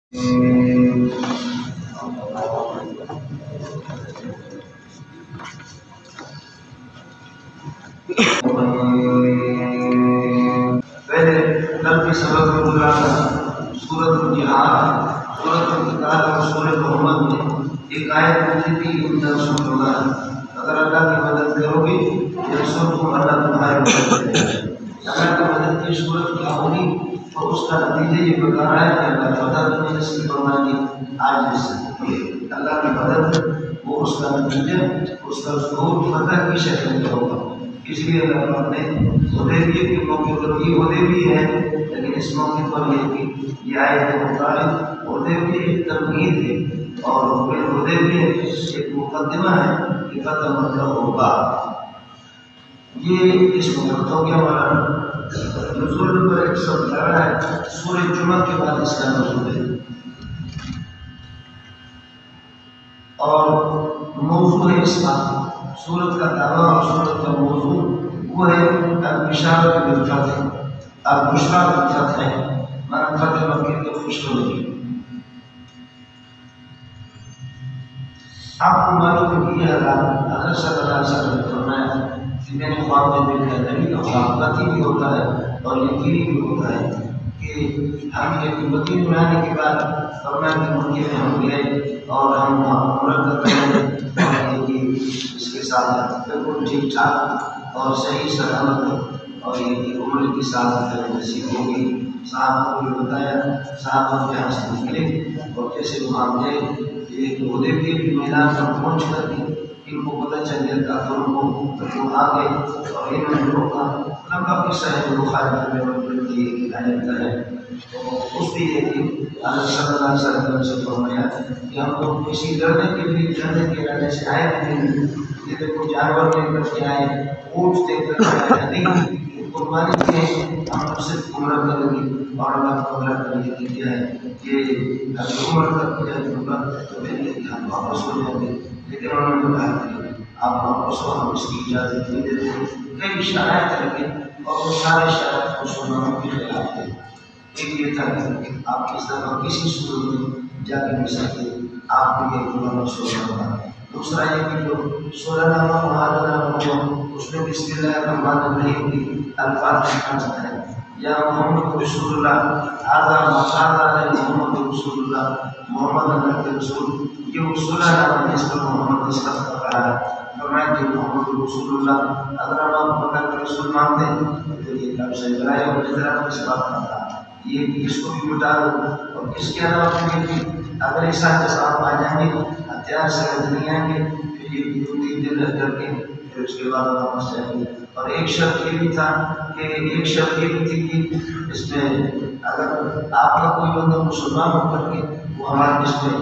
پہلے کل کے سبق میں گزرا تھا سورۃ الجہاد، سورۃ القتال اور سورۃ محمد میں ایک آیت مجھے تھی ان رسول اللہ، اگر اللہ کی مدد کرو گے یہ رسول کو اللہ تمہاری مدد کرے گا۔ اللہ کی مدد کی صورت کیا ہوگی تو اس کا نتیجہ یہ بتا رہا ہے کہ اللہ تعالیٰ تمہیں نصیب فرمائے گی آج سے اللہ کی مدد وہ اس کا نتیجہ اس کا ظہور فتح کی شکل میں ہوگا۔ اس لیے اللہ پاک نے حدیبیہ کے موقع پر یہ حدیبیہ ہے، لیکن اس موقع پر یہ کہ یہ آیت مطابق حدیبیہ ایک تمہید ہے اور حدیبیہ ایک مقدمہ ہے کہ فتح مکہ ہوگا۔ یہ اس وقت ہو گیا ہمارا نزول پر 111 ہے، سورہ جمعہ کے بعد اس کا نزول ہے اور موضوع ہے اس کا سورت کا دعویٰ اور سورت کا موضوع وہ ہے البشارۃ بالفتح، البشریٰ بالفتح، مانا فتح مکہ کی خوشخبری۔ آپ کو معلوم ہے کہ یہ حضرت صلی اللہ علیہ وسلم نے فرمایا کہ میں نے خواب میں دیکھا ہے، نبی کا خواب قطعی بھی ہوتا ہے اور یقینی بھی ہوتا ہے کہ ہم یہ مدینے میں آنے کے بعد فرمایا کہ مکے میں ہم گئے اور ہم عمرہ کرتے ہیں اور یہ اس کے ساتھ بالکل ٹھیک ٹھاک اور صحیح سلامت اور یہ عمر کی ساتھ نصیب ہوگی۔ صاحب کو بھی بتایا، صاحب ہم یہاں سے نکلے اور جیسے وہاں گئے ایک حدیبیہ کے میدان پر پہنچ کر کے ان کو پتہ چل گیا کافروں کو تو وہ آ گئے اور انہوں نے روکا۔ لمبا قصہ ہے جو بخاری میں لکھا جاتا ہے، تو اس بھی ہے کہ حضرت صلی اللہ علیہ وسلم سے فرمایا کہ ہم لوگ کسی لڑنے کے لیے جانے کے ارادے سے آئے نہیں، یہ دیکھو جانور لے کر کے آئے، اونٹ دیکھ کر کے آئے نہیں، قربانی کے ہم صرف عمرہ کریں گے اور اللہ کو عمرہ کرنے کے لیے ہے کہ اگر عمرہ کر کے جائے تو پھر ہم واپس ہو جائیں گے، لیکن انہوں نے کہا کہ آپ واپس ہو، ہم اس کی اجازت نہیں دیتے۔ کئی شرائط رکھے اور وہ سارے شرائط مسلمانوں کے خلاف تھے۔ ایک یہ تھا کہ آپ اس طرح کسی صورت میں جا کے نہیں سکتے، آپ کو یہ قرآن سننا ہوگا۔ دوسرا یہ کہ جو 16 نامہ معاہدہ ہوا اس میں بسم اللہ الرحمن الرحیم کی الفاظ لکھا ہے، یا محمد رسول اللہ آدھا مقادہ محمد رسول اللہ، محمد اللہ کے رسول، یہ 16 نامہ جس پر محمد اس کا کہا ہے۔ فرمایا کہ محمد رسول اللہ اگر ہم اللہ کے رسول مانتے ہیں تو یہ لفظ ابراہیم اور حضرت اس بات کا تھا یہ اس کو بھی مٹا دو، اور اس کے علاوہ یہ اگر ایسا جذبات آ جائیں گے ہتھیار سے نہیں آئیں گے پھر یہ 2-3 دن رہ کر کے پھر اس کے بعد واپس جائیں گے۔ اور ایک شرط یہ بھی تھا کہ کہ اس میں اگر آپ کا کوئی بندہ مسلمان ہو کر کے وہ ہمارے اس میں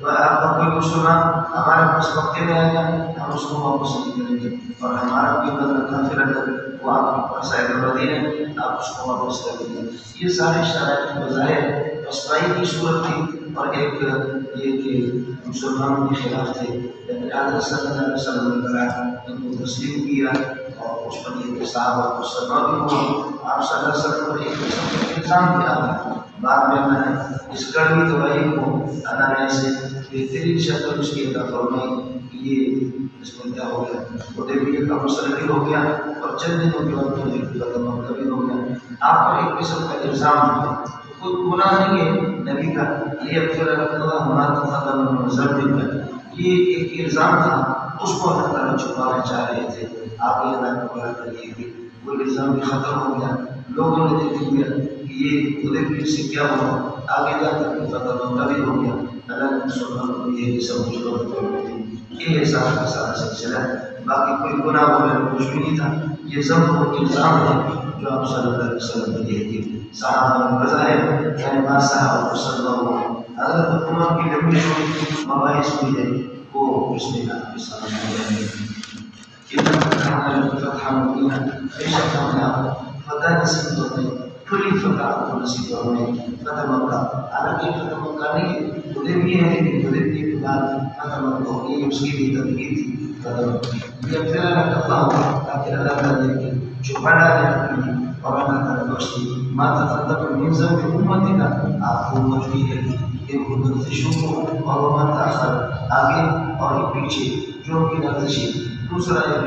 آپ کا کوئی مسلمان ہمارے پاس وقت میں آئے گا ہم اس کو واپس نہیں کریں گے، اور ہمارا کوئی بندہ کافر اگر وہ آپ کے پاس آئے گا مدینے آپ اس کو واپس کر دیں گے۔ یہ سارے شرائط بظاہر رسوائی کی صورت تھی اور ایک یہ کہ مسلمانوں کے خلاف تھے، لیکن حضرت صلی اللہ علیہ وسلم نے کہا ان کو تسلیم کیا اور اس پر یہ کہ صحابہ کو سلام بھی ہوا۔ آپ صلی اللہ علیہ وسلم پر ایک قسم کا الزام کیا تھا، بعد میں میں اس کڑوی دوائی کو انانے سے بہترین شکل اس کی عطا فرمائی کہ یہ اس میں کیا ہو گیا حدیبیہ کا مسئلہ بھی ہو گیا اور چند دنوں کے بعد مکہ بھی ہو گیا۔ آپ پر ایک قسم کا الزام ہے، کوئی گناہ نہیں ہے نبی کا، یہ اکثر اللہ ہمارا تقدم ضرور ہے، یہ ایک الزام تھا اس کو اللہ تعالیٰ چھپانا چاہ رہے تھے۔ آپ یہ اللہ کو بڑا کریے کہ وہ الزام بھی ختم ہو گیا، لوگوں نے دیکھ لیا کہ یہ حدیبیہ سے کیا ہوا، آگے جا کر کے فتح مکہ بھی ہو گیا۔ اللہ نے مسلمانوں کو یہ سب کچھ یہ ہے سارا کا سارا سلسلہ ہے، باقی کوئی گناہ وغیرہ کچھ بھی نہیں تھا۔ یہ ضم اور الزام ہے جو آپ صلی اللہ علیہ وسلم نے یہ کہ صحابہ بظاہر یعنی بعض صحابہ صلی اللہ علیہ وسلم حضرت عمر کی لمبی جو مباحث بھی ہے وہ اس میں آپ کے سامنے آئے ہیں۔ فتح مبینہ بے شک ہم نے فتح نصیب ہوتے کھلی فتح کو نصیب ہونے فتح مکہ، حالانکہ فتح مکہ نہیں حدیبیہ ہے لیکن حدیبیہ کے بعد فتح مکہ ہوگی، اس کی بھی تدبیر تھی فتح مکہ۔ یہ پھر اللہ کا ہوا تاکہ اللہ تعالیٰ نے چھپا ڈالے اور اللہ تعالیٰ بخش دی ما تقدم من ذنب امتنا آپ کو مجبوری ہے کہ ان لغزشوں کو اور وما تاخر آگے اور پیچھے جو بھی لغزشی دوسرا ہے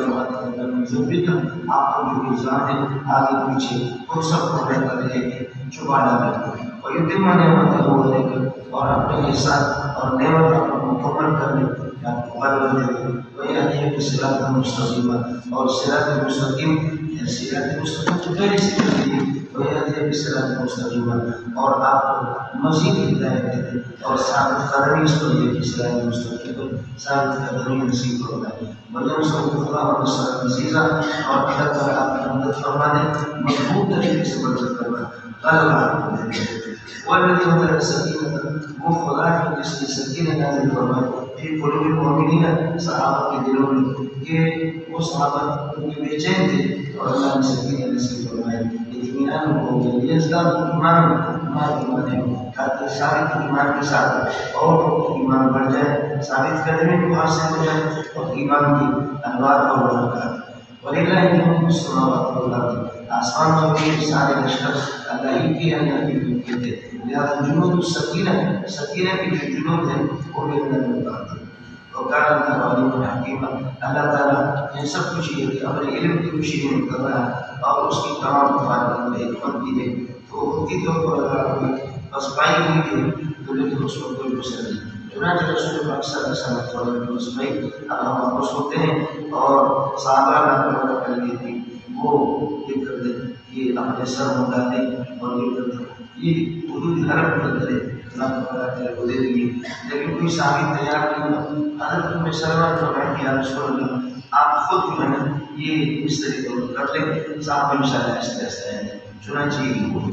ما تقدم من ذنبنا آپ کو جو الزام ہے آگے پیچھے ان سب کو رہتا رہے گی چھپا ڈالے ویتم نعمتہ علیک اور اپنے احسان اور نعمت کو مکمل کرنے کا غلبہ دے ویہدیک صراطا مستقیما اور صراط مستقیم صراط مستقیم تو پہلے سے کہتے ہیں ویہدیک صراطا مستقیما اور آپ کو مزید ہدایت دے اور ثابت قدمی اس پر یہ صراط مستقیم پر ثابت قدمی نصیب فرمائے وینصرک اللہ نصرا عزیزا اور اللہ تعالیٰ آپ کی مدد فرمانے مضبوط طریقے سے مدد فرمائے غلبہ دے والذي نزل السكينة وہ خدا ہے جس نے سکینہ نازل فرمائی فی قلوب المؤمنین صحابہ کے دلوں میں کہ وہ صحابہ ان کے بے چین تھے اور اللہ نے سکینہ نازل فرمائی اطمینان ہو گیا یزداد ایمان ہے تاکہ ثابت ایمان کے ساتھ اور ایمان بڑھ جائے ثابت قدمی کو حاصل ہو جائے اور ایمان کی انوار اور برکات وَلِلَّهِ جُنُودُ السَّمَاوَاتِ وَالْأَرْضِ آسمان کے سارے لشکر اللہ ہی کے اللہ کے ملک تھے لہذا جنود السکینہ سکینہ کی جو جنود ہیں وہ بھی اللہ نے بتاتے وقال اللہ علیم حکیم اللہ تعالیٰ ان سب کچھ یہ کہ اپنے علم کی خوشی میں کر رہا ہے اور اس کی تمام مفادات میں حکمت کی ہے تو خودی طور پر اگر کوئی بس پائی ہوئی ہے تو لیکن اس میں کوئی بسر نہیں چنانچہ رسول پاک صلی اللہ علیہ وسلم اس میں اب ہم واپس ہوتے ہیں اور صحابہ نہ کر لی تھی وہ یہ کر دیں کہ اپنے سر مٹا دیں اور یہ کر دیں یہ حدود حرم کر دیں وہ دے دیں گے لیکن کوئی صحابی تیار نہیں ہوا حضرت میں سرور فرمائے کہ یا رسول اللہ آپ خود جو ہے نا یہ اس طریقے کو کر لیں صحابہ انشاءاللہ ایسے ایسے ہیں چنانچہ یہ ہوا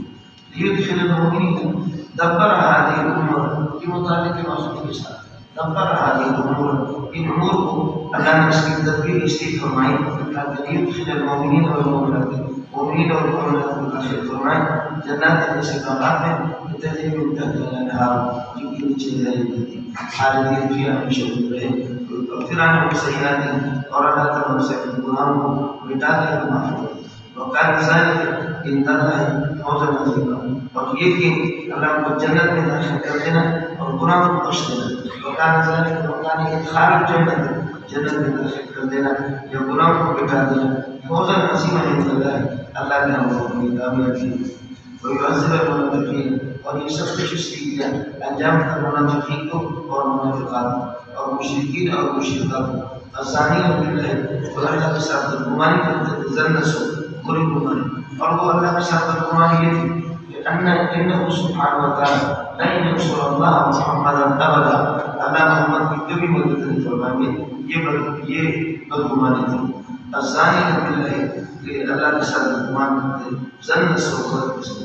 لیدخل المؤمنین دبر هذه الامور کی متعلق موضوع کے ساتھ دبر هذه الامور ان امور کو اللہ نے اس کی تدبیر اس لیے فرمائی تاکہ لیدخل المؤمنین والمؤمنات مومنین اور مومنات کو داخل فرمائے جنات جیسے باغات میں تجری من تحتها الانہار جن کے نیچے نہریں بہتی خالدین فیہا ہمیشہ رہیں ویغفر عنہم سیئاتہم اور اللہ تعالیٰ ان سے گناہوں کو مٹا دے گا معاف کر وقال ذلك ان الله فوزا عظيما اور یہ کہ اللہ کو جنت میں داخل کر دینا اور گناہوں کو بخش دینا وقال ذلك وقال ادخال الجنت جنت میں داخل کر دینا یا گناہوں کو مٹا دینا فوزا عظیما عند الله اللہ نے ہم کو کامیابی ويعذب المنافقين اور یہ سب کچھ اس لیے انجام کا منافقین کو اور منافقات اور مشرکین اور مشرکات کو الزانی بالله خدا کے ساتھ گمانی کرتے تھے زنسو بری گمانی اور وہ اللہ کے ساتھ گمانی یہ تھی کہ انه سبحانه وتعالى لن ينصر الله محمدا ابدا اللہ محمد کی کبھی مدد نہیں فرمائیں گے یہ بدگمانی تھی الزانی بالله کہ اللہ کے ساتھ گمان کرتے زنسو خدا کے ساتھ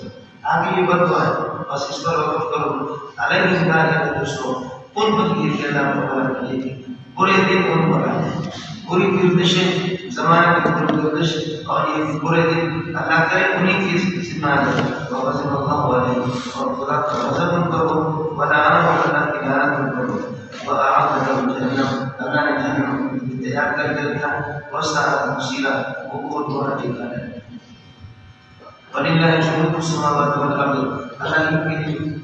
آگے یہ بدوا ہے بس اس پر وقف کرو علیہ ہدایت دوستوں ان پر یہ کہ اللہ تعالیٰ کیے برے دن ان پر آئے بری گردشیں زمانے کی بری گردش اور یہ برے دن اللہ کرے انہیں کی ذمہ آ جائے وغضب اللہ علیہ اور خدا کا غضب ان پر ہو ولعنہ اللہ کی لعنت ان پر ہو وأعد لهم جهنم اللہ نے جہنم تیار کر کے رکھا وسعت مصیرا وہ بہت بڑا ٹھکانہ ہے وَلِلَّهِ جُنُودُ السَّمَاوَاتِ وَالْأَرْضِ اللہ کے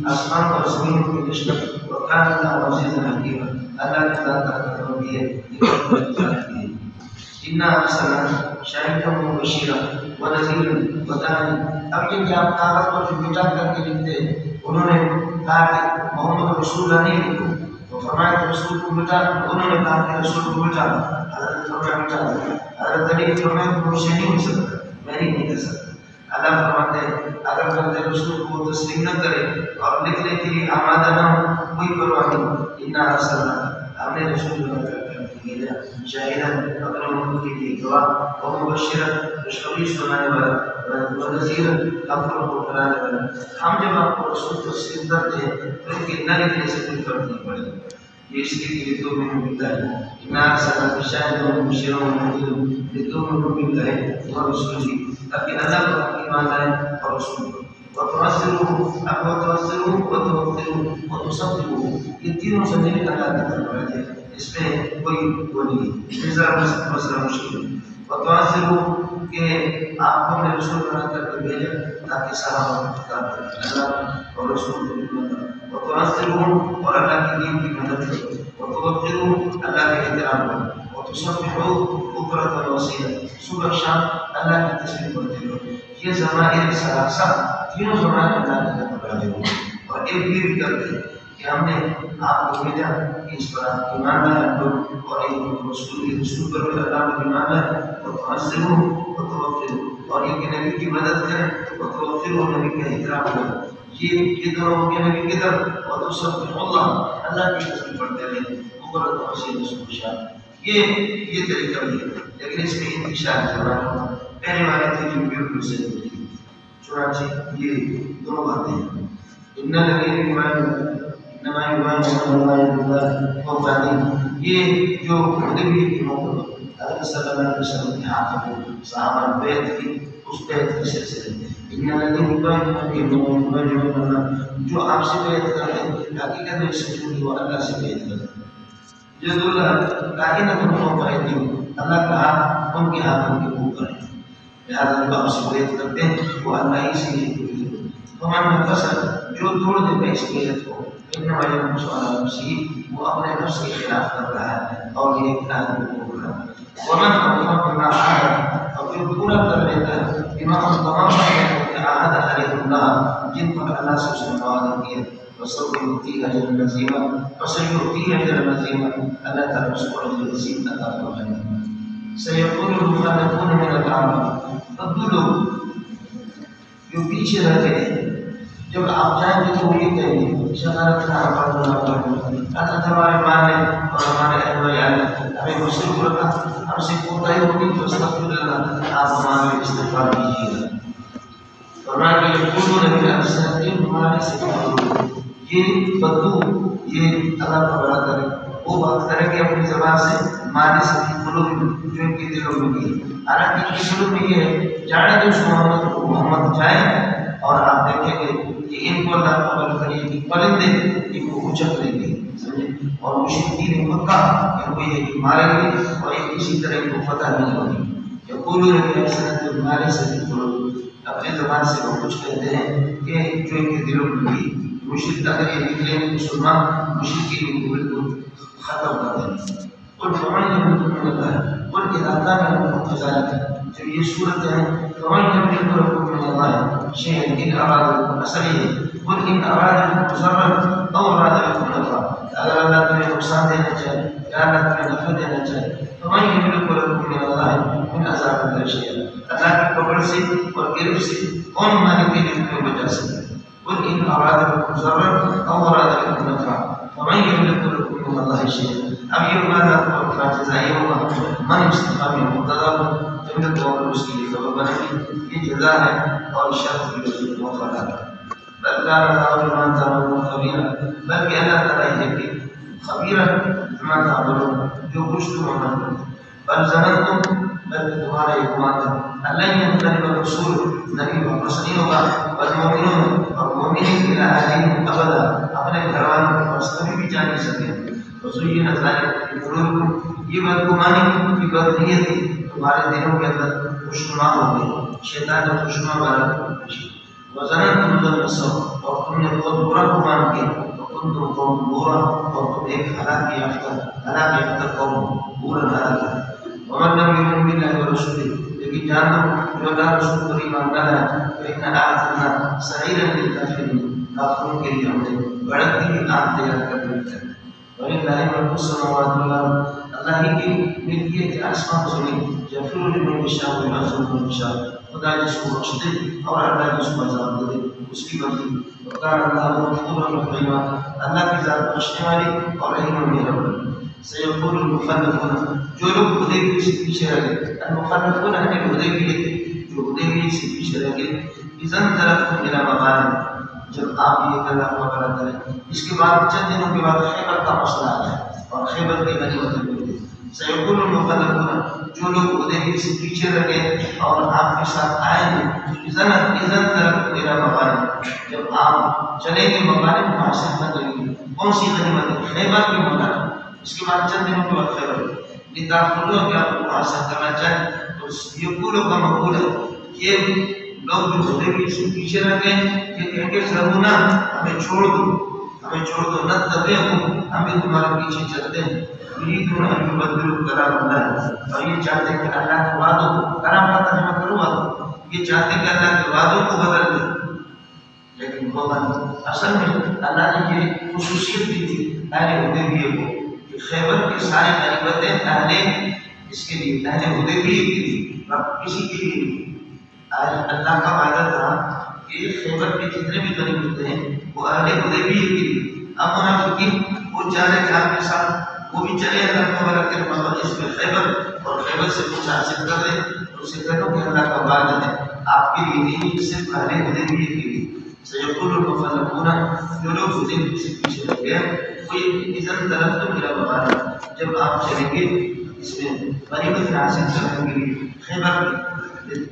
آسمان اور زمین کے لشکر وَكَانَ اللَّهُ عَزِيزًا حَكِيمًا اللہ کی ذات طاقت ربی ہے اِنَّا أَرْسَلْنَا شَاهِدًا وَبَشِيرًا وَنَذِيرًا وَدَاعِيًا اب جن کے آپ کاغذ پر جو مٹا کر کے لکھتے ہیں انہوں نے کہا کہ محمد رسول اللہ نہیں لکھو تو فرمایا کہ رسول کو مٹا انہوں نے کہا کہ رسول کو مٹا حضرت فرمایا مٹا حضرت علی فرمایا کہ مجھے نہیں ہو سکتا میں نہیں کر سکتا اللہ فرماتے ہیں اگر بندے رسول کو تسلیم نہ کرے اور لکھنے کے لیے آمادہ نہ ہو کوئی پرواہ نہیں اِنَّا أَرْسَلْنَا ہم نے رسول اللہ شاہداً اپنے ملک کے لیے گواہ ومبشراً خوشخبری سنانے والا ونذیراً غفر کو کرانے والا ہم جب آپ کو رسول تسلیم کرتے ہیں تو ان کے نہ لکھنے سے کوئی فرق نہیں پڑے یہ اس لیے دو میں ملتا ہے اِنَّا أَرْسَلْنَا شَاهِدًا وَمُبَشِّرًا وَنَذِيرًا دو میں ملتا ہے اور رسول جی تاکہ اللہ پر ایمان لائیں اور رسول کو وَتُعَزِّرُوهُ وَتُوَقِّرُوهُ وَتُوَقِّرُوهُ وَتُصَدِّقُوهُ یہ تینوں سے میرے اللہ کی طرف ہے اس میں کوئی وہ نہیں نظر مسئلہ مشکل وَتُعَزِّرُوهُ کہ آپ کو میں رسول بنا کر کے بھیجا تاکہ سلامت اللہ اور رسول کو تعظمون اور اللہ کے دین کی مدد کرو اور توقرون اللہ کے احترام کرو اور تسبحوا بکرۃ و اصیلا صبح شام اللہ کی تسبیح کرتے رہو. یہ ضمائر ثلاثہ تینوں ضمائر اللہ کی طرف راجع ہو اور ایک بھی کرتے کہ ہم نے آپ کو بھیجا کہ اس پر آپ ایمان لائے اور ایک رسول پر بھی اللہ کو ایمان لائے اور تعظمون اور توقرون اور یہ کہ نبی کی مدد کریں اور توقرون نبی کا احترام کریں. یہ دونوں کے نبی کی طرف اور تسبح اللہ کی تسبیح پڑھتے رہے بکرۃ و اصیلا صبح شام. یہ طریقہ بھی ہے لیکن اس میں انتشار کرنا پہلے والے تھے جو بالکل صحیح تھی. چنانچہ یہ دونوں باتیں ہیں. یہ جو حدیبیہ کے موقع پر حضرت صلی اللہ علیہ وسلم کے ہاتھ میں صحابہ بیعت کی اس بیعت کے سلسلے جو آپ سے بیعت کرتے ہیں حقیقت میں سچوں وہ اللہ سے بیعت کرتے ہیں. جد اللہ کائنات فوق ایدیہم اللہ کا ہاتھ ان کے ہاتھوں کے اوپر ہے لہذا جو آپ سے بیعت کرتے ہیں وہ اللہ ہی سے ہی تمام فصل جو توڑ دے اس بیعت کو انما ينقص على نفسه وہ اپنے نفس کے خلاف کر رہا ہے اور یہ اقرار کو توڑ رہا ہے. ومن أوفى بما عاهد اور جو پورا کر لیتا ہے بما تمام باتیں عاہد علیہ اللہ جن پر اللہ سے اس نے وعدہ کیا وسوف يؤتيه أجرا عظيما وسيؤتيه أجرا عظيما اللہ تعالیٰ اس کو اجر عظیم عطا فرمائے گا. سيقول المخلفون من الأعراب اب دو لوگ جو پیچھے رہتے ہیں جب آپ جائیں گے تو وہ یہ کہیں گے شکارتنا اللہ ہمارے مانے اور ہمارے اہل ویال ہمیں مصروف رکھا ہم سے کوتاہی ہوگی تو استغفر اللہ آپ ہمارے استغفار کیجیے گا. فرمایا کہ یقولون نبی السلام ہمارے سے یہ بدو یہ اللہ کا بڑا کرے وہ بات کریں گے اپنی زبان سے مانے سے قلوب جو ان کے دلوں میں کی حالانکہ ان کے دلوں میں یہ ہے جانے دو اس محمد جائیں اور آپ دیکھیں گے کہ ان کو اللہ قبول کرے کہ پرندے ان کو اچک لیں گے سمجھے اور مشرکین مکہ ان کو یہ ماریں گے اور یہ کسی طرح ان کو فتح نہیں ہوگی. یقولون کہ اکثر بیماری سے اپنے زبان سے وہ کچھ کہتے ہیں کہ جو ان کے دلوں میں بھی مشرک اگر یہ نکلیں مسلمان مشرکین کو بالکل ختم کر دیں گے. قل فمن يملك من الله قل إذا كان لكم كذلك جب یہ صورت ہے فمن يملك لكم من الله شيئا إن أراد لكم أسره قل إن أراد لكم ضرا أو أراد لكم نفعا اگر اللہ تمہیں نقصان دینا چاہے یا اللہ تمہیں نفع دینا چاہے فمن يملك لكم من الله من عذاب الله شيئا اللہ کی پکڑ سے اور گرفت سے کون مالک ہے جو تمہیں بچا سکے. قل إن أراد لكم ضرا أو أراد لكم نفعا فمن يملك لكم من الله شيئا. اب یہ مانا اور جزائی ہوگا من استقام مبتدا جملت اور اس کی خبر بنے گی یہ جزا ہے اور شرط کی موقع ہے. بل كان الله بما تعملون خبيرا بلکہ اللہ تعالیٰ ہے کہ خبیرا بما تعملون جو کچھ تم عمل کرتے. بل ظننتم بلکہ تمہارا یہ گمان تھا اللہ ينقلب الرسول نبی واپس نہیں ہوگا والمؤمنون اور مومنین الى اہلہم ابدا اپنے گھر والوں کے پاس کبھی بھی جا نہیں سکے. وزین ذلك في قلوبكم یہ بدگمانی کی بدنیتی تمہارے دلوں کے اندر خوشنما ہو گئی شیطان نے خوشنما بنا دی. وظننتم ظن السوء اور تم نے بہت برا گمان کیا وکنتم قوما بورا اور تم ایک ہلاک یافتہ قوم بورا ہلاک. ومن لم يؤمن بالله ورسوله لیکن جان لو جو اللہ رسول پر ایمان لایا فإنا أعتدنا سعيرا للكافرين کافروں کے لیے ہم نے بھڑکتی ہوئی آگ تیار کر دی ہے. وَلِلَّهِ مُلْكُ السَّمَاوَاتِ وَالْأَرْضِ اللہ ہی کی ملکیت آسمان زمین یغفر لمن یشاء ویعذب من یشاء خدا جس کو بخش دے اور اللہ جس کو عذاب دے اس کی مرضی. وَكَانَ اللَّهُ غَفُورًا رَحِيمًا اللہ کی ذات بخشنے والی اور رحیم و مہربان. سيقول المخلفون جو لوگ حدیبیہ سے پیچھے رہ گئے المخلفون اہل حدیبیہ جو حدیبیہ سے پیچھے رہ گئے اذن طرفتم الى مغانم جب آپ یہ کرنا وغیرہ کریں. اس کے بعد چند دنوں کے بعد خیبر کا مسئلہ آ گیا اور خیبر کی غنیمتیں مل گئی. سيقول المخلفون جو لوگ حدیبیہ سے پیچھے رہ گئے اور آپ کے ساتھ آئے ہیں اذن طرفتم الى مغانم جب آپ چلیں گے مغانم حاصل کریں گے. کون سی غنیمت؟ خیبر کی مغانم. اس کے بعد چند دنوں کے بعد خیبر لتاخذوا کہ آپ کو حاصل کرنا چاہیں تو یہ پوروں کا مقبول ہے کہ لوگ جو حدیبیہ سے پیچھے رہ گئے یہ کہیں گے ضرور ہمیں چھوڑ دو نہ تبعہم ہم بھی تمہارے پیچھے چلتے ہیں یریدون ان یبدلوا کلام اللہ اور یہ چاہتے ہیں کہ اللہ کے وعدوں کو کلام کا ترجمہ کروں یہ چاہتے ہیں کہ اللہ کے وعدوں کو بدل دیں لیکن ہوگا اصل میں اللہ نے یہ خصوصیت دی تھی اہل حدیبیہ کو کہ خیبر کی ساری غنیمتیں اہل اس کے لیے اہل حدیبیہ کے لیے کسی کے لیے اللہ کا وعدہ تھا کہ خیبر کے جتنے بھی غنیمتیں ہیں وہ اہل حدیبیہ کے لیے اب منافقین وہ چاہے کہ آپ کے ساتھ وہ بھی چلے اللہ کا وعدہ کے مطابق اس میں خیبر اور خیبر سے کچھ حاصل کر دیں اسے کہو کہ اللہ کا وعدہ ہے آپ کے لیے نہیں صرف اہل حدیبیہ کے لیے سيقول المخلفون جو لوگ حدیبیہ سے پیچھے رہ گئے وہ اذن طلبتم الى مغانم جب آپ چلیں گے اس میں غنیمت حاصل کرنے کے لیے خیبر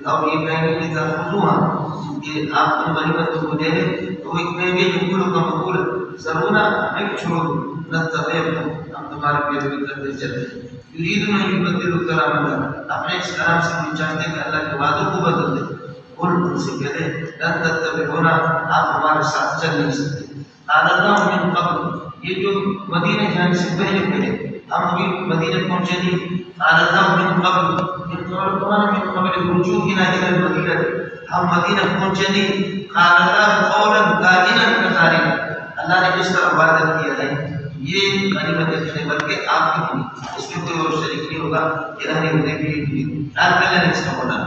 اور یہ کہیں گے کہ تاخذوها کہ آپ ان غنیمتوں کو دے دیں تو وہ کہیں گے کہ کلو کا مقول ضرور ہمیں چھوڑ نہ تبعہم ہم تمہارے پیروی کرتے چلتے یریدون ان یبدلوا کلام اللہ اپنے اس کلام سے وہ چاہتے ہیں کہ اللہ کے وعدوں کو بدل دیں ان سے کہتے ہیں لن تتبعونا آپ ہمارے ساتھ چل نہیں سکتے قال اللہ من قبل یہ جو مدینہ جانے سے پہلے ہم ابھی مدینہ پہنچے نہیں قال اللہ من قبل الرجوع الى المدینہ ہم مدینہ پہنچے نہیں قال اللہ قولا قائلا كذلك اللہ نے جس طرح وعدہ کیا ہے یہ غنیمت خیبر کے آپ کی ہوئی اس میں کوئی اور شریک نہیں ہوگا کہ اہل حدیبیہ کی اللہ نے اس کا ہونا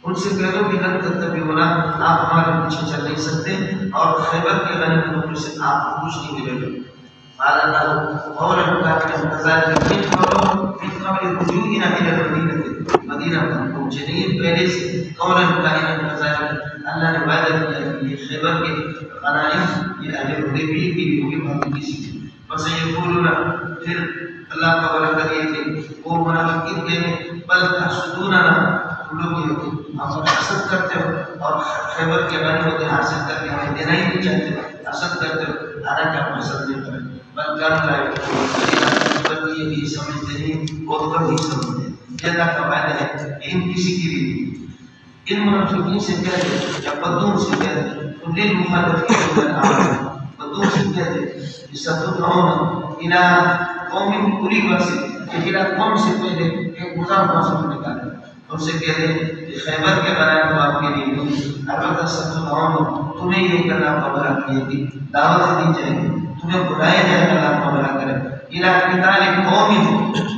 ان سے کہہ دو کہ لن تتبعونا آپ ہمارے پیچھے چل نہیں سکتے اور خیبر کے غنیمتوں میں سے آپ کو کچھ نہیں ملے گا قال اللہ قولا قائلا كذلك من قبل الرجوع الى المدینہ مدینہ پہنچے نہیں پہلے سے قولا قائلا كذلك اللہ نے وعدہ کیا کہ یہ خیبر کے غنائم یہ اہل حدیبیہ کی بھی ہوگی باقی کسی کی بس یہ بولنا پھر اللہ کا وعدہ کریے کہ وہ منافقین کہیں بل تحسدوننا لوگ یہ ہم حسد کرتے ہو اور خیبر کے غنیمتیں حاصل کر کے ہمیں دینا ہی نہیں چاہتے حسد کرتے ہو حالانکہ آپ حسد نہیں کریں بلکہ بلکہ یہ بھی سمجھتے نہیں بہت کم ہی سمجھتے ہیں اللہ کا وعدہ ہے ان کسی کی بھی ان منافقین سے کہہ دے یا بدون سے کہہ دے ان دل مخالفین بدون سے کہہ دے ستدعون الى قوم پوری بات سے کہ الى قوم سے پہلے ایک گزار موسم نکالے ان سے کہہ دیں کہ خیبر کے غنائم کو آپ کے لیے نہیں البتہ ستدعون تمہیں یہ کرنا پڑا کیے گی دعوت دی جائے گی تمہیں بلایا جائے گا اللہ کو بلا کرے الى قتال قوم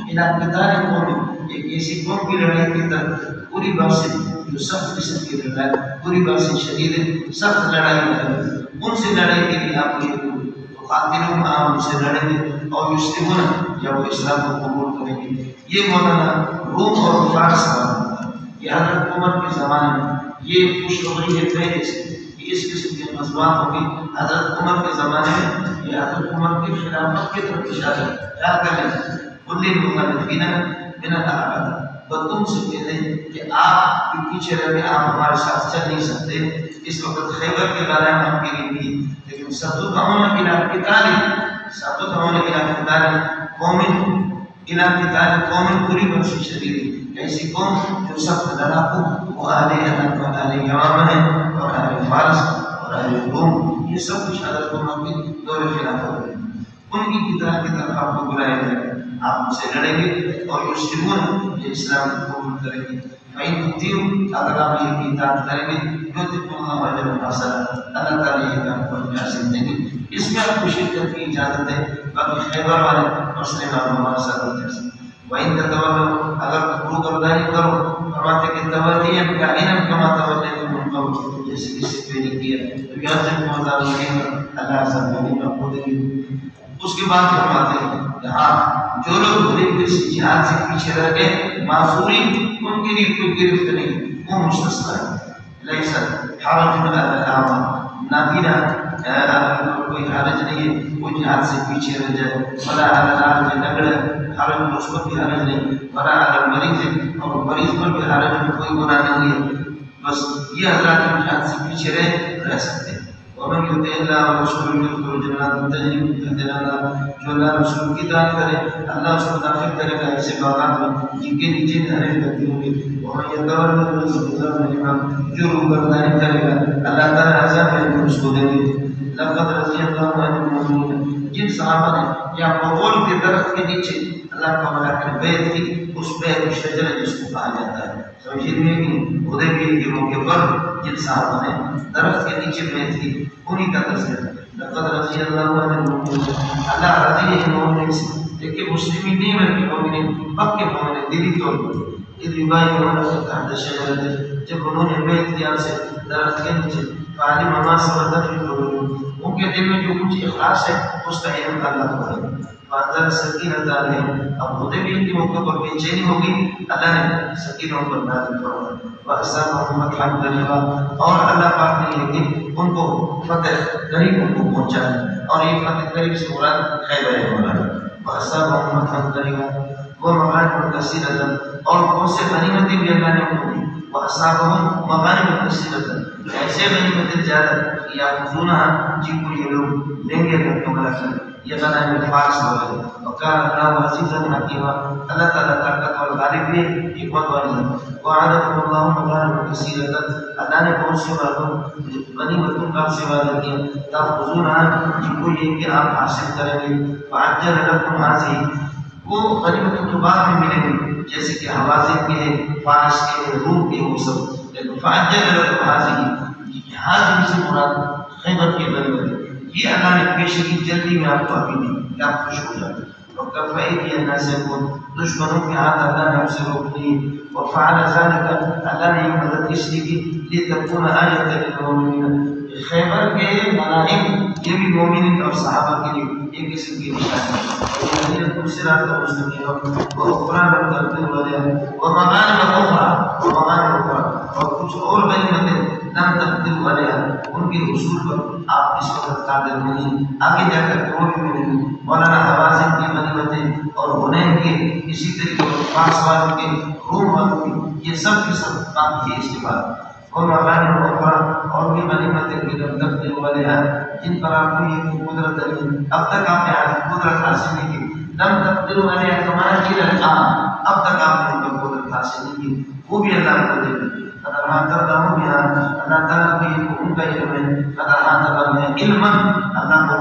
الى قتال قوم ایک ایسی قوم کی لڑائی کی طرف پوری بات سے جو سخت قسم کی لڑائی پوری بات سے شدید سخت لڑائی ہے ان سے لڑائی کے لیے آپ کو یہ قاتلوں آپ ان سے لڑیں گے اور یسلمون یا وہ اسلام کو قبول کریں گے یہ مولانا روم اور فارس کا یہ حضرت عمر کے زمانے میں یہ خوشخبری ہے پہلے سے کہ اس قسم کے مذاق ہوگی حضرت عمر کے زمانے میں یہ حضرت عمر کی خلافت کی طرف اشارہ کیا کریں کل مخالفین من الاعراب تو تم سے کہہ دیں کہ آپ کے پیچھے رہ کے آپ ہمارے ساتھ چل نہیں سکتے اس وقت خیبر کے غنائم آپ کے لیے بھی لیکن ستدعون الى قتال ستدعون الى قتال قوم الى قتال قوم پوری بخش شدید ایسی قوم جو سخت لڑاکو وہ اہل یمن اور اہل یمامہ ہیں اور اہل فارس اور اہل روم یہ سب کچھ حضرت عمر کے دور خلافت ہے ان کی کتاب کی طرف آپ کو بلایا جائے آپ ان سے لڑیں گے اور یسلمون یہ اسلام کو قبول کریں گے فَإِن تُطِيعُوا اگر آپ یہ اطاعت کریں گے يُؤْتِكُمُ اللَّهُ أَجْرًا حَسَنًا اللہ تعالیٰ یہ کام کو حاصل دیں گے اس میں آپ کو شرکت کی اجازت ہے باقی خیبر والے مسلم اور ہمارے ساتھ نہیں کر سکتے وَإِن تَتَوَلَّوْا اگر تکبر برداری کرو فرماتے کہ تولیاً کائناً کما تولیتم من قبل جیسے کسی پہلے کیا تو یعظم عذاب الیم اللہ عذاب الیم آپ کو دیں گے اس کے بعد فرماتے ہیں یہاں جو لوگ غریب سے جہاد سے پیچھے رہ گئے معذوری ان کے لیے کوئی گرفت نہیں وہ مستثنی ہے لیس حرج علی الاعمى نابینا کوئی حرج نہیں ہے وہ جہاد سے پیچھے رہ جائے ولا علی العاجز نگڑ حرج اس پر بھی حرج نہیں ولا علی المریض اور مریض پر بھی حرج کوئی گناہ نہیں ہے بس یہ حضرات جہاد سے پیچھے رہ سکتے ہیں ومن يطع الله ورسوله يدخل جنات تجري من تحتها الانهار. جو اللہ رسول کی اطاعت کرے اللہ اس کو داخل کرے گا ایسے باغات میں جن کے نیچے نہریں بہتی ہوں گی. ومن يتولى جو روبرداری کرے گا اللہ تعالیٰ عذاب میں اس کو دیں گے. لقد رضي الله عن المؤمنين. جن صحابہ نے یا بقول کے درخت کے نیچے اللہ کا منع کر بیعت کی اس بیعت شجر جس کو کہا جاتا ہے سمجھیے کہ حدیبیہ کے موقع پر جن صحابہ نے درخت کے نیچے بیعت کی انہی کا تذکرہ. لقد رضي الله عن المؤمنين. اللہ راضی ہے مومن سے لیکن مسلمین نہیں بلکہ مومن پکے مومن دلی طور پر. جب انہوں نے بیعت کیا سے درخت کے نیچے فعلم ما سبق في قلوبهم. ان کے دل میں جو کچھ اخلاص ہے اس کا علم اللہ کو ہے. فانزل سکینۃ علیہم. اب حدیبیہ کے موقع پر بے چینی ہوگی اللہ نے سکینہ پر نازل فرمایا. واصابهم فتحا قریبا. اور اللہ پاک نے یہ کہ ان کو فتح قریب ان کو پہنچا اور یہ فتح قریب سے مراد خیبر ہے. واصابهم فتحا قریبا ومغانم کثیرۃ. اور بہت سے غنیمتیں بھی اللہ نے ان کو دی. واصابهم مغانم کثیرۃ. ایسے غنیمتیں زیادہ یا خزونہ جن کو یہ لوگ لیں گے اللہ کے ملک یہ غنائم فارس والے. وکان اللہ عزیزا حکیما. اللہ تعالیٰ طاقت اور غالب ہے حکمت والی ہے. وعدکم اللہ مغانم کثیرۃ. اللہ نے بہت سے غنیمتوں کا وعدہ کیا تاخذونہا جن کو یہ کہ آپ حاصل کریں گے. فعجل لکم ہذہ. وہ غنیمتوں تو بعد میں ملیں گے جیسے کہ حوازن کے فارس کے روم کے وہ سب. لیکن فعجل لکم ہذہ یہاں سے مراد خیبر کی غنیمت یہ اللہ نے پیشگی جلدی میں آپ کو ابھی دی کہ آپ خوش ہو جائیں. وکفی کی الناس کو دشمنوں کے ہاتھ اللہ نے ہم سے روک لیے. وفعل ذلك. اللہ نے یہ مدد اس لیے کی لتکون آیۃ للمؤمنین. خیبر کے غنائم یہ بھی مومنین اور صحابہ کے لیے ایک قسم کی نشانی ہے. صراط المستقیم واخرى لم تقدروا عليها ومغانم اخرى اور کچھ اور غنیمتیں لم تقدروا عليها ان کے حصول پر آپ اس وقت قادر نہیں. آگے جا کر اور بھی ملیں گے. مولانا حوازن کی غنیمتیں اور حنین کے اسی طریقے فارس والوں کے روم والوں کے یہ سب کے سب کام کیے اس کے بعد. اور مغانم اخرى اور بھی غنیمتیں کہ لم تقدروا عليها جن پر آپ کو یہ قدرت نہیں اب تک آپ نے قدرت حاصل نہیں کی. لم تقدروا عليها كما قيل الآن. اب تک آپ نے ان پر قدرت حاصل نہیں کی وہ بھی اللہ کو دے گا. قدر حاضر لهم بها. اللہ تعالیٰ کو یہ ان کا علم ہے. قدر حاضر لهم علما. اللہ کو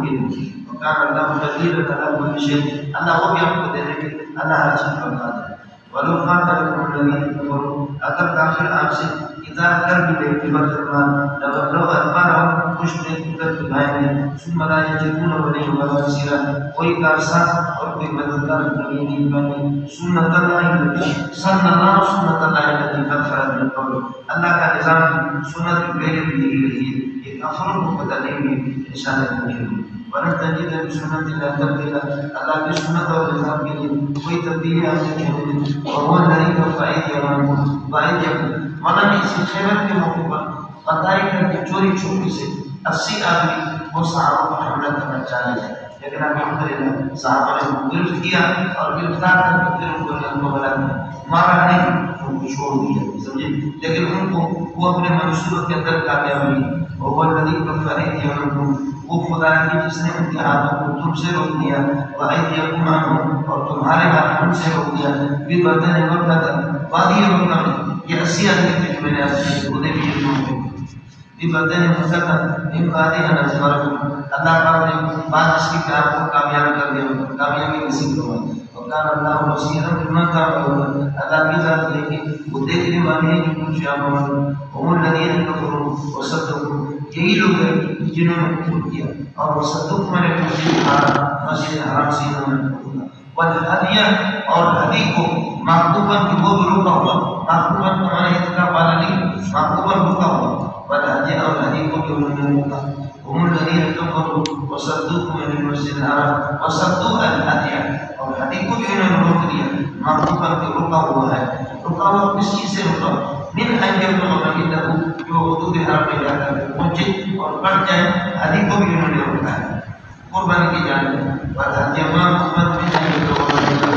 علم ہے. وكان الله قديرا على كل شيء. اللہ وہ بھی آپ کو دے دے گا. اللہ ہر چیز پر قادر ہے. ولو قاتلكم الذين كفروا. اگر کافر آپ سے اذا کر بھی لے کہ مسلمان لو ادبارهم کچھ دیر ادھر دکھائیں ثم لا يجدون وليا ولا نصيرا. کوئی کارساز اور کوئی مددگار نہیں بنے. سنت اللہ التي سن الله سنت اللہ التي قد خلت من قبل. اللہ کا نظام سنت پہلے بھی دی رہی ہے. یہ کافروں کو پتہ نہیں ہے نشانہ نہیں ہے. ولن تجد لسنت الله تبديلا. اللہ کی سنت اور نظام کے لیے کوئی تبدیلی آپ نہیں ہوگی. وهو الذي كف أيديهم وأيديكم. مولانا اسی خیبر کے موقع پر قطائی کر کے چوری چھپی سے 80 آدمی وہ صحابہ کو حملہ کرنا چاہے تھے لیکن الحمدللہ صحابہ نے گرفت کیا اور گرفتار کر کے پھر ان کو مارا نہیں ان کو چھوڑ دیا سمجھے. لیکن ان کو وہ اپنے منصوبے کے اندر کامیاب ہوئی. وہ الذی کف ایدیکم. وہ خدا کی جس نے ان کے ہاتھوں کو تم سے روک دیا. وایدیکم عنہم. اور تمہارے ہاتھ ان سے روک دیا. ببدن مکہ وادی مکہ میں یہ 80 آدمی تھے جو میں نے آپ سے انہیں بھی یہ میں ببدن مکہ من بعد ان اظہرکم. اللہ پاک نے بعد اس کی کار کو کامیاب کر دیا کامیابی نصیب کروائی. وکان اللہ بصیرا بما تعملون. اللہ کی ذات ہے کہ وہ دیکھنے والے ہیں جو کچھ آپ عمل. هم الذين كفروا وصدقوا. یہی لوگ ہیں جنہوں نے کفر کیا اور وصدقوا عن المسجد الحرام. مسجد حرام سے انہوں نے کفر کیا. والہدی اور ہدی کو محبوباً کی وہ بھی روکا ہوا. محبوباً ہمارے اتقاء والا نہیں محبوباً روکا ہوا. والہدی اور ہدی کو بھی انہوں نے روکا. هم الذين كفروا وصدقوا عن المسجد الحرام وصدوا الهدي. اور ہدی کو بھی انہوں نے روک دیا محبوباً کی روکا ہوا ہے. روکا ہوا کس چیز سے روکا ہوا؟ من ان يبلغ مجده جو حدود حرام میں جا کر پہنچے اور کٹ جائے. ہدی کو بھی انہوں نے روکا ہے قربانی کی جانب. والہدی ما محمد من ان يبلغ مجده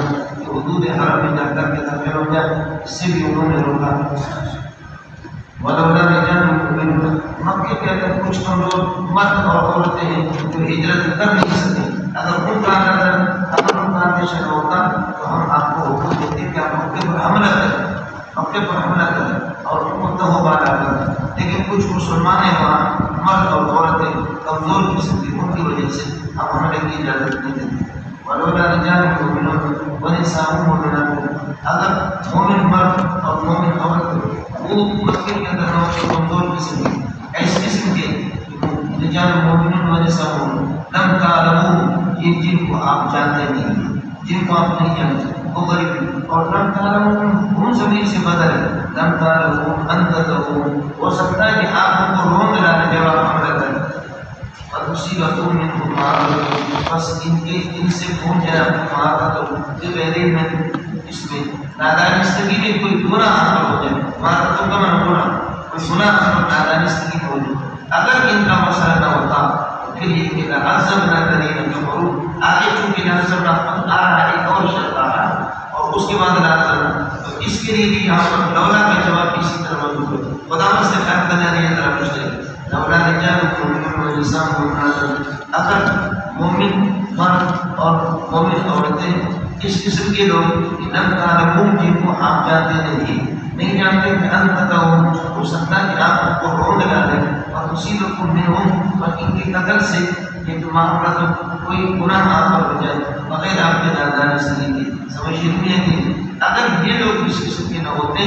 جو حدود حرام میں جا کر کے داخل ہو جائے اس سے بھی انہوں نے روکا. ولولا رجال مؤمنون مکے کے اندر کچھ کمزور مرد اور عورتیں ہیں جو ہجرت کر نہیں سکتے، اگر ان کا اندیشہ ہوتا تو ہم آپ کو حکم دیتے کہ آپ مکے پر حملہ کریں، مکے پر حملہ کریں اور ان کو تہوبہ کریں، لیکن کچھ مسلمان ہیں وہاں مرد اور عورتیں کمزور قسم کی، ان کی وجہ سے ہم حملے کی اجازت نہیں دیتے۔ ولولا رجال مؤمنون ونساء مؤمنات، اگر مومن مرد اور مومن عورت وہ مکے کے اندر نہ ہوتے کمزور قسم کی، ایسے قسم کے رجال مؤمنون ونساء مؤمنون لم تعلموا، یہ جن کو آپ جانتے نہیں، جن کو آپ نہیں جانتے وہ غریب، اور لم تعلموا ان زمین سے بدل ہے، لم تعلموا ان تتقوا، ہو سکتا ہے کہ آپ ان کو روند لانے جب آپ حملہ کریں، اور اسی وقت منهم معرض، بس ان سے پہنچ جائے معرض جو بہترین میں اس میں نادانستگی میں کوئی گناہ حاصل ہو جائے، معرض کا من گناہ، کوئی گناہ حاصل نادانستگی ہو جائے، اگر ان کا مسئلہ نہ ہوتا پھر یہ کہ لعذبنا الذین کفروا، آگے چونکہ لعذبنا آ رہا ہے ایک اور شرط آ رہا ہے اور اس کے بعد لعذبنا، تو اس کے لیے بھی یہاں پر لولا کا جواب اسی طرح موجود ہے، خدا سے خیال کرنے والی طرح مشترک لولا رجال مؤمنون ونساء مؤمنات، اگر مومن مرد اور مومن عورتیں اس قسم کے لوگ لم تعلمون جن کو آپ جانتے نہیں جانتے کہ انت ہو سکتا ہے کہ آپ ان کو روند ڈالیں اور اسی لوگ میں ہوں اور ان کی قتل سے یہ جو معاملہ کوئی گناہ آپ پر ہو جائے بغیر آپ کے نادان سنیں گے سمجھ نہیں ہے کہ اگر یہ لوگ اس قسم کے نہ ہوتے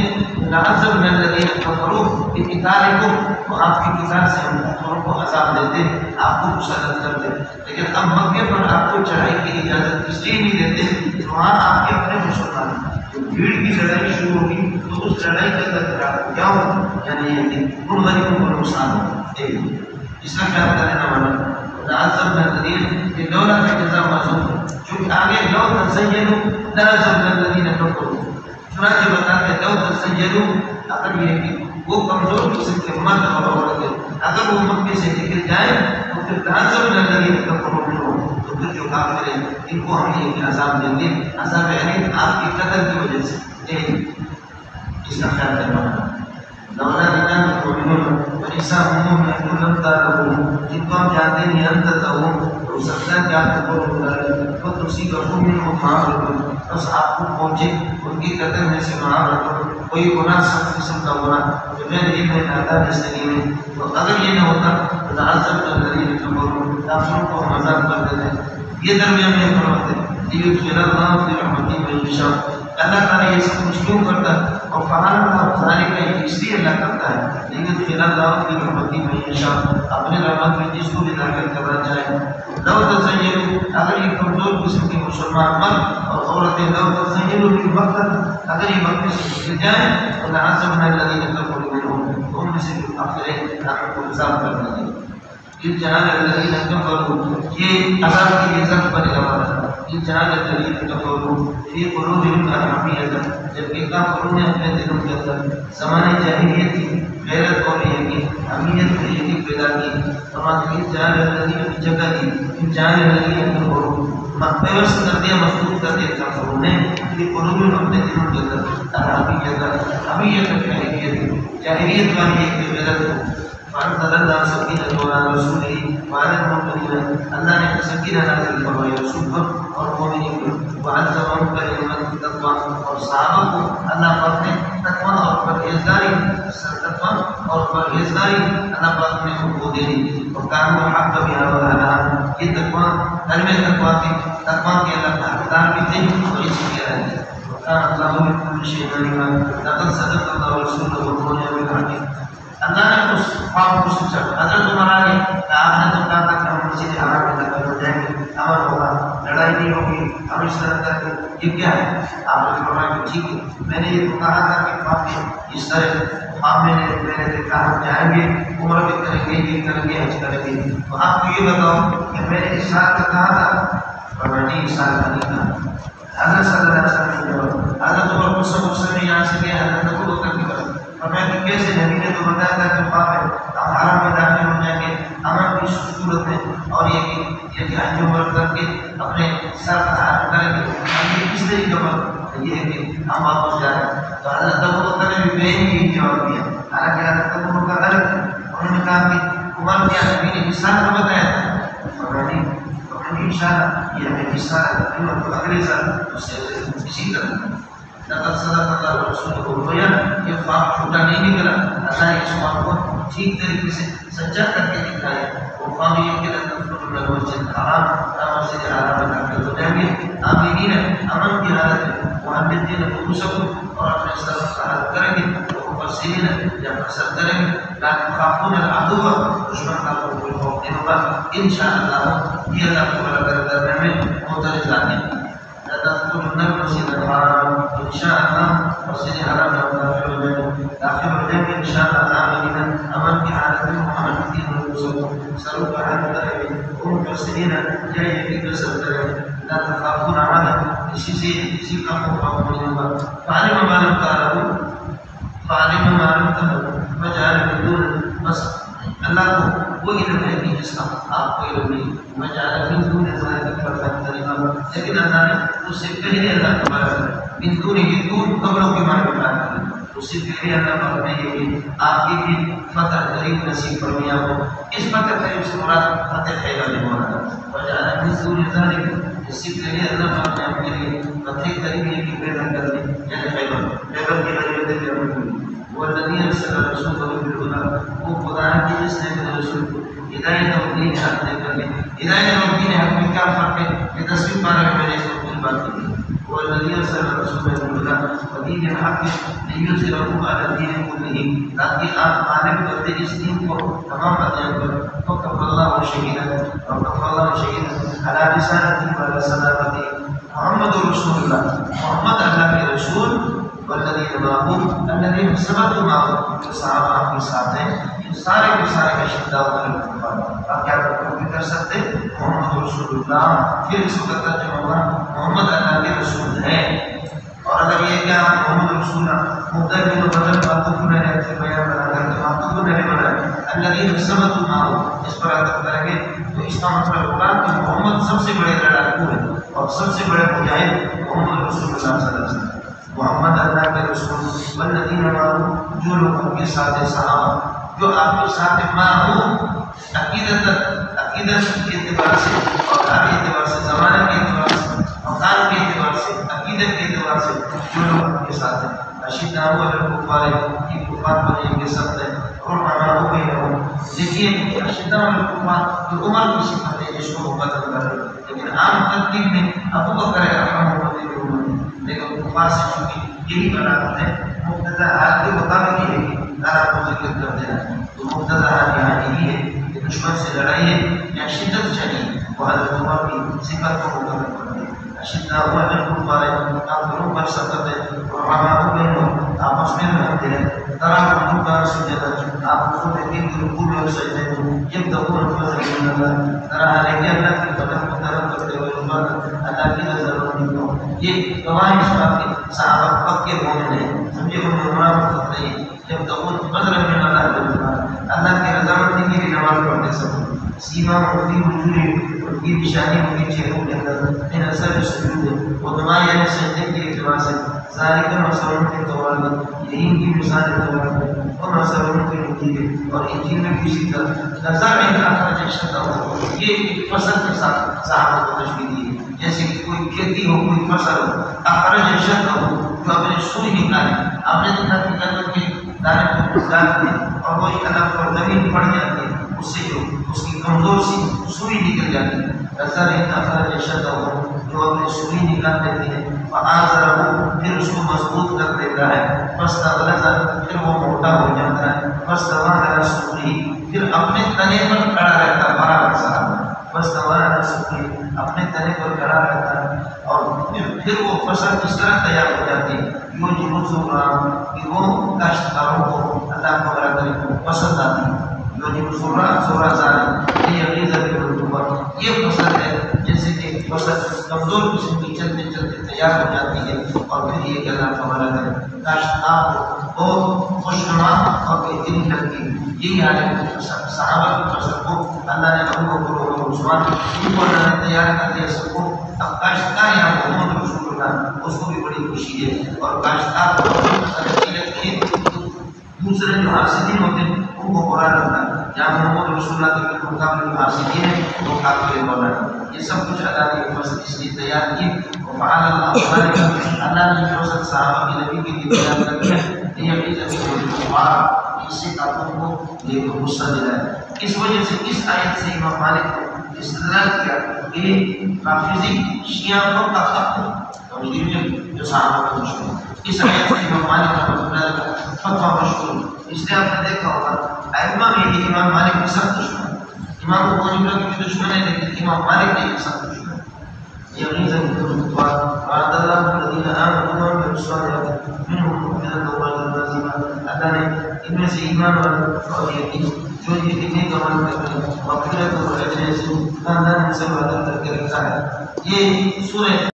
لعذب من الذین کفروا بقتالکم، تو آپ کی قتال سے ہم کفروں کو عذاب دیتے، آپ کو مسلط کرتے، لیکن اب مکے پر آپ کو چڑھائی کی اجازت اس لیے نہیں دیتے کہ وہاں آپ کے اپنے مسلمان بھیڑ کی لڑائی شروع ہوگی تو اس لڑائی کے اندر کیا ہو، یعنی یہ کہ ان غریبوں کو نقصان ہو، اس کا کیا کرنا والا لعذب من الذین، یہ لولا کا جزا معذوف، چونکہ آگے لو تزینوا لعذب من الذین کفروا، چنانچہ بتاتے لو تزینوا، اگر یہ کہ وہ کمزور قسم کے مرد اور عورتیں اگر وہ مکے سے نکل جائیں تو پھر لعذب من الذین کفروا منہم، تو پھر جو کافر ہیں ان کو ہم یہ عذاب دیں گے، عذاب یعنی آپ کی قتل کی وجہ سے، اس کا خیال کرنا لولا رجال مؤمنون ونساء مؤمنات لم تعلموا، جن کو ہم جانتے نہیں ان تتقوا، ہو سکتا ہے کہ آپ کو وہ تصیبکم منهم معرض، بس آپ کو پہنچے ان کی قتل میں سے معرض، کوئی گناہ سخت قسم کا گناہ جو غیر علم میں نادانستگی میں، تو اگر یہ نہ ہوتا تو لعذبنا الذین کفروا، کافروں کو ہم عذاب کر دیتے۔ یہ درمیان میں فرماتے لیدخل اللہ فی رحمتہ من یشاء، اللہ تعالیٰ یہ سب کچھ کیوں کرتا ہے اور فعال اللہ ذالک کا اس لیے اللہ کرتا ہے لیدخل اللہ فی رحمتہ من یشاء، اپنے رحمت میں جس کو بھی داخل کرنا چاہے۔ لو تزینوا، اگر یہ کمزور قسم کے مسلمان مرد اور عورتیں لو تزینوا بالمقتل، اگر یہ مکے سے نکل جائیں تو لعذبنا الذین کفروا منہم، تو ان میں سے جو کافر ہیں آپ کو عذاب کر دیں گے۔ ان جعل الذین کفروا، یہ عذاب کی یہ ضرب پر علاوہ ہے، ان جعل الذین کفروا فی قلوبہم الحمیۃ، جبکہ کافروں نے اپنے دلوں کے اندر زمانے جاہلیت کی غیرت اور یہ کی حمیت کو یہ پیدا کی، فرماتے ہیں ان جعل الذین کی جگہ کی ان جعل الذین کفروا، پیوست کر دیا مخلوق کر دیا کافروں نے فی قلوبہم اپنے دلوں کے اندر الحمیۃ، حمیت جاہلیت والی ایک غیرت کو، فأنزل الله سكينته على رسوله وعلى المؤمنين، اللہ نے سکینہ نازل فرمائی رسول پر اور مومنین پر، وعزهم كلمة التقوى، اور صحابہ کو اللہ پاک نے تقوی اور پرہیزگاری اور پرہیزگاری اللہ پاک نے ان کو دے دی، اور کانوا حق بها وأهلها، یہ تقوی کلمہ تقوی کے اللہ کا حقدار بھی تھے اور اس کی رہے، وكان الله بكل شيء عليما، لقد صدق الله رسوله الرؤيا بالحق، اللہ نے اس خواب کو سچا، حضرت عمر نے آپ نے تو کہا تھا کہ ہم مسجد حرام میں داخل ہو جائیں گے، امر ہوگا، لڑائی نہیں ہوگی، ہم اس طرح کر کے، یہ کیا ہے؟ آپ نے فرمایا کہ ٹھیک ہے، میں نے یہ تو کہا تھا کہ خواب میں اس طرح خواب میں نے دیکھا ہم جائیں گے، عمر بھی کریں گے، یہ کریں گے، حج کریں گے، تو آپ کو یہ بتاؤ کہ میں نے اس سال کا کہا تھا، فرمایا نہیں اس سال کا نہیں کہا۔ حضرت صلی اللہ علیہ وسلم نے جواب، حضرت عمر غصے میں یہاں سے گئے، حضرت کو کر کے بتا، فرمایا کہ کیسے نبی نے تو بتایا تھا کہ خواب ہے ہم حرم میں داخل ہو جائیں گے، امن کی صورت میں، اور یہ کہ حج عمر کر کے اپنے سر ہاتھ کریں گے، ہم کس طریقے پر یہ ہے کہ ہم واپس جا رہے ہیں، تو حضرت ابو بکر نے بھی بہن کی جواب دیا، حالانکہ حضرت ابو بکر الگ انہوں نے کہا کہ عمر کیا نبی نے رسالت بتایا تھا؟ فرمایا انشاءاللہ یہ ہمیں رسالت تو اگلے سال اس سے اسی طرح لقد صدق اللہ رسولہ الرؤیا، یہ خواب چھوٹا نہیں نکلا، اللہ نے اس خواب کو ٹھیک طریقے سے سچا کر کے دکھایا۔ وہ خواب یہ کہ تدخلون المسجد الحرام، مسجد الحرام میں داخل ہو جائیں گے آمنین، امن کی حالت میں، محمدین رؤوسکم، اور اپنے سر کا حل کریں گے، مقصرین یا قصر کریں گے، لا تخافون العدو، دشمن کا کوئی خوف نہیں ہوگا انشاءاللہ۔ یہ اللہ کو بڑا کرتا ہے میں معترض آنے تدخلون المسجد الحرام انشاءاللہ، مسجد حرام میں داخل ہو جائیں گے انشاءاللہ آمنین، امن کی حالت میں، محمدین رؤوسکم، سروں کا حل کریں گے، مقصرین یا یہ قصر کریں گے، لا تخافون عملا، کسی کا خوف نہیں ہوگا۔ فعلم ما لم تعلموا، فعلم ما لم تعلموا وجعل من دون، بس اللہ کو وہ علم ہے کہ جس کا آپ کو علم نہیں، وجعل من دون ذلك فتحا قریبا، لیکن اللہ نے اس سے پہلے اللہ کے بارے میں من دون کی دور قبروں کے بارے میں بات کی، اس سے پہلے اللہ پر میں یہ کہ آپ کی بھی فتح قریب نصیب فرمایا ہو۔ اس فتح قریب سے مراد فتح خیبر نہیں ہو رہا، وجعل من دون ذلك، اس سے پہلے اللہ پر نے اپنے لیے فتح قریب کی پیدا کر دی، یعنی خیبر کی غنیمتیں جمع کی۔ والذی ارسل رسولہ بالہدی، وہ خدا ہے کہ جس نے اپنے رسول کو ہدایت اور دین حق دے کر دی۔ ہدایت اور دین حق میں کیا فرق ہے؟ یہ 10ویں پارے میں میں نے اس کو پوری بات کی تھی۔ والذی ارسل رسولہ بالہدی ودین الحق لیظہرہ علی الدین کلہ، تاکہ آپ غالب کر دیں اس دین کو تمام ادیان پر۔ وکفی اللہ شہیدا، وکفی اللہ شہیدا علی رسالتہ و علی صداقتہ۔ محمد رسول اللہ، محمد اللہ کے رسول، والذین معه الذین سبقوا معه، جو صحابہ آپ کے ساتھ ہیں، یہ سارے کے سارے اشداء علی الکفار۔ آپ کیا کر سکتے؟ محمد رسول اللہ، پھر اس کو ترجمہ ہوگا محمد اللہ کے رسول ہیں۔ اور اگر یہ کیا محمد رسول اللہ مبتدا بن بدل معطوف علیہ سے بیان بنا کر کے معطوف علیہ بنا الذین سبقوا معه، اس پر عطف کریں گے تو اس کا مطلب ہوگا کہ محمد سب سے بڑے لڑاکو ہیں اور سب سے بڑے مجاہد محمد رسول اللہ صلی اللہ علیہ وسلم۔ محمد اللہ کے رسول، والذین معه، جو لوگ ان کے ساتھ صحابہ، جو آپ کے ساتھ معه عقیدت کے اعتبار سے اور ہر اعتبار سے، زمانے کے اعتبار سے، مقام کے اعتبار سے، عقیدت کے اعتبار سے، جو لوگ ان کے ساتھ ہیں۔ اشداء علی الکفار، یہ کفار پر یہ سخت ہے، رحماء بینہم، دیکھیے اشداء علی الکفار جو عمر کی صفت ہے جس کو محبت کرے، لیکن عام ترتیب میں ابو بکر ارحم لیکن کفار سے چونکہ یہی بناتے ہیں مبتدا حال کے مطابق ہی ہے کہ آپ کو ذکر کر دینا، تو مبتدا حال یہاں یہی ہے کہ دشمن سے لڑائی ہے یا شدت چاہیے، وہ حضرت عمر کی صفت کو مکمل کرتے ہیں۔ اشداء علی الکفار، کافروں پر سخت ہے، رحماء بینہم، آپس میں رحمتے ہیں، تراہم رکعا سجدا، آپ کو دیکھیں کہ رکوع میں اور سجدے میں یبتغون فضلا من اللہ، طرح لے کے اللہ کی قدر کو طرف کرتے ہوئے اللہ کی نظر کو۔ یہ گواہ اس بات کے صحابہ پکے مومن ہیں، سمجھے انہیں عمرہ مطلب نہیں، جب تک ان فضل من اللہ کی رضامندی کے لیے نماز پڑھتے سب سیما ہوتی وجوہ، ان کی نشانی ہوگی چہروں کے اندر من اثر سجود و دمائی یعنی سجدے کے اعتبار سے، ذالک مسلم کے طور یہی ان کی مثال ہے اور مسلم کے نتیجے، اور انجیل میں بھی اسی طرح نظر میں اخرج شتا ہو، یہ فصل کے ساتھ صحابہ کو تشبیہ دی، جیسے کہ کوئی کھیتی ہو، کوئی فصل ہو، اخرج شتا ہو جو اپنے سوئی نکالے، آپ نے دیکھا کہ جنگل کے دانے کو ڈالتے اور وہی الگ پر زمین پڑ جاتی ہے، اس سے جو اس کی کمزور سی سوئی نکل جاتی ہے، ایسا نہیں اخرج شتا ہو جو اپنے سوئی نکال دیتی ہے، فآزرہو پھر اس کو مضبوط کر دیتا ہے، فاستغلظ پھر وہ موٹا ہو جاتا ہے، فاستوى علی سوقہ پھر اپنے تنے پر کھڑا رہتا ہے، برابر صاحب فاستوى علی سوقہ اپنے تنے پر کھڑا رہتا ہے، اور پھر وہ فصل اس طرح تیار ہو جاتی ہے یوجب الزرع کہ وہ کاشتکاروں کو اللہ کو برا کرے کو پسند آتی ہے، یوجب الزرع ظالم یہ یقیز بالرطوبہ، یہ فصل ہے جیسے کہ فصل کمزور قسم کی چلتے چلتے تیار ہو جاتی ہے، اور پھر یہ کہ اللہ کا برا کرے کاشتکار کو بہت خوشنما اور بہترین لگتی ہے۔ یہی حال ہے صحابہ کی فصل کو اللہ نے ابو بکر اور عثمان ان کو اللہ نے تیار کر دیا سب کو، اب کاشتکار یہاں محمد رسول اللہ اس کو بھی بڑی خوشی ہے، اور کاشتکار کو اچھی لگتی ہے، دوسرے جو حاسدین ہوتے ہیں ان کو برا لگتا ہے، جہاں محمد رسول اللہ کے مقابلے فاسقین ہیں وہ کافر مولانا. یہ سب کچھ اللہ نے اس لیے تیار کی. وفعل اللہ اللہ نے جو سب صحابہ کے نبی کے لیے تیار کر دیا یہ بھی زمین اس سے کافروں کو یہ غصہ دلایا. اس وجہ سے اس آیت سے امام مالک نے استدلال کیا کہ رافضی شیعہ کو کافر میں جو صحابہ کا دشمن. اس آیت سے امام مالک کا فتویٰ مشہور. اس لیے آپ نے دیکھا ہوگا ائمہ میں یہ امام مالک کے سخت دشمن. امام ابو حنیفہ کے دشمن ہے لیکن امام مالک کے سخت دشمن. يغيظ منكم وعد الله الذين آمنوا وعملوا الصالحات منهم مغفرة وأجرا عظيما. اللہ نے ان میں سے ایمان اور یقین جو یہ نیک عمل کرتے ہیں مغفرت اور اجر سے خاندان سے وعدہ کر کے رکھا ہے. یہ سورہ